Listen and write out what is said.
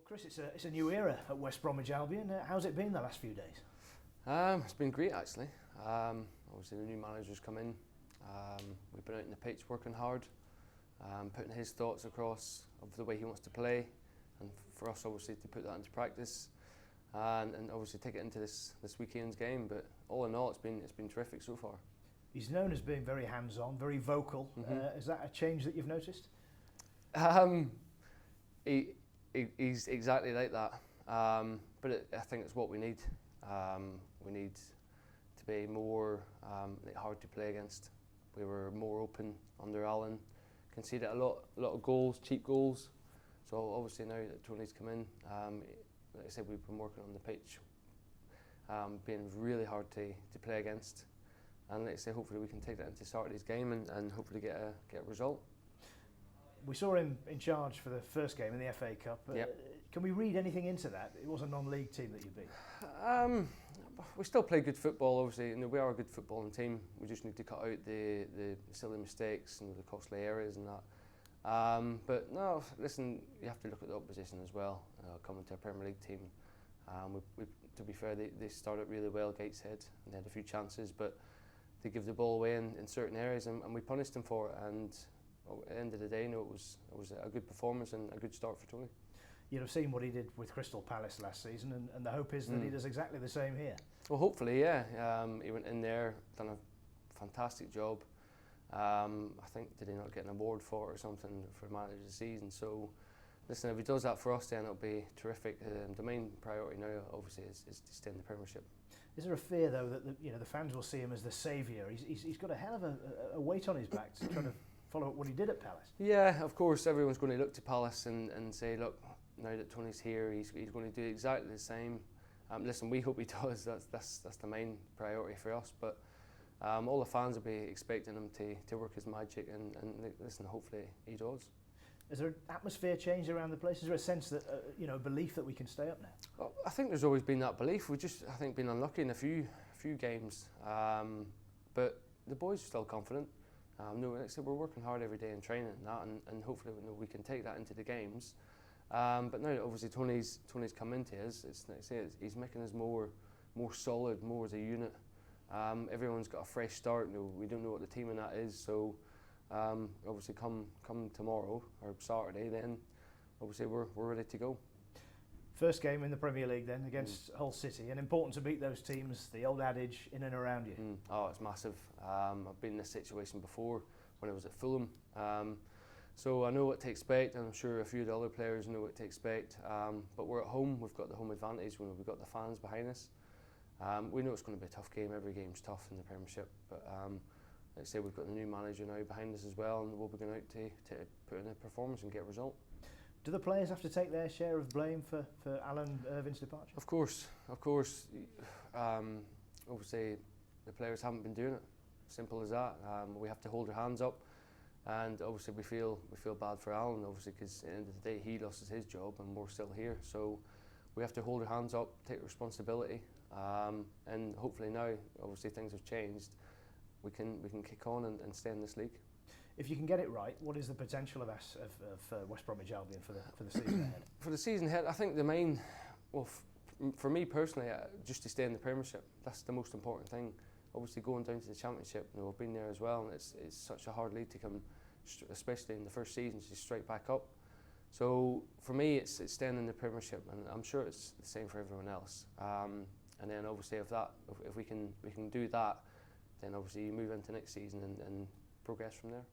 Chris, it's a new era at West Bromwich Albion. How's it been the last few days? It's been great actually. Obviously the new manager's come in. We've been out in the pitch working hard, putting his thoughts across of the way he wants to play, and for us obviously to put that into practice, and obviously take it into this weekend's game. But all in all, it's been terrific so far. He's known as being very hands-on, very vocal. Is that a change that you've noticed? He's exactly like that, but I think it's what we need. We need to be more hard to play against. We were more open under Alan, conceded a lot of goals, cheap goals. So obviously now that Tony's come in, like I said, we've been working on the pitch, being really hard to play against, and like I say, hopefully we can take that into Saturday's game and hopefully get a result. We saw him in charge for the first game in the FA Cup. Yep. Can we read anything into that? It was a non-league team that you beat. We still play good football, obviously. We are a good footballing team. We just need to cut out the silly mistakes and the costly areas and that. But no, listen, you have to look at the opposition as well. Coming to a Premier League team, to be fair, they started really well, Gateshead, and they had a few chances, but they give the ball away in certain areas, and we punished them for it. And at the end of the day, it was a good performance and a good start for Tony. You'd have seen what he did with Crystal Palace last season, and the hope is that he does exactly the same here. Well, hopefully, yeah. He went in there, done a fantastic job. I think, did he not get an award for it or something for manager of the season? So, listen, if he does that for us, then it'll be terrific. The main priority now, obviously, is to stay in the Premiership. Is there a fear, though, that the fans will see him as the saviour? He's got a hell of a weight on his back to try to follow up what he did at Palace. Yeah, of course, everyone's going to look to Palace and say, look, now that Tony's here, he's going to do exactly the same. Listen, we hope he does. That's the main priority for us. But all the fans will be expecting him to work his magic, and listen, hopefully he does. Is there an atmosphere change around the place? Is there a sense that a belief that we can stay up now? Well, I think there's always been that belief. We've just, I think, been unlucky in a few games, but the boys are still confident. No, like I said, we're working hard every day in training and that, and hopefully we can take that into the games. But now that obviously Tony's come into us, it's like I say, he's making us more solid, more as a unit. Everyone's got a fresh start. We don't know what the team in that is, so obviously come tomorrow or Saturday, then obviously we're ready to go. First game in the Premier League then against Hull City, and important to beat those teams, the old adage, in and around you. Oh, it's massive. I've been in this situation before when I was at Fulham, so I know what to expect, and I'm sure a few of the other players know what to expect, but we're at home, we've got the home advantage, we've got the fans behind us. We know it's going to be a tough game, every game's tough in the Premiership, but like I say, we've got the new manager now behind us as well, and we'll be going out to put in a performance and get a result. Do the players have to take their share of blame for Alan Irvin's departure? Of course. Obviously, the players haven't been doing it. Simple as that. We have to hold our hands up, and obviously we feel bad for Alan, obviously, because at the end of the day he lost his job and we're still here. So we have to hold our hands up, take responsibility, and hopefully now, obviously things have changed. We can kick on and stay in this league. If you can get it right, what is the potential of West Bromwich Albion for the season ahead? For the season ahead, I think the main, for me personally, just to stay in the Premiership. That's the most important thing. Obviously going down to the Championship, we've been there as well, and it's such a hard league to come, especially in the first season, to straight back up. So for me, it's staying in the Premiership, and I'm sure it's the same for everyone else. And then obviously if we can do that, then obviously you move into next season and progress from there.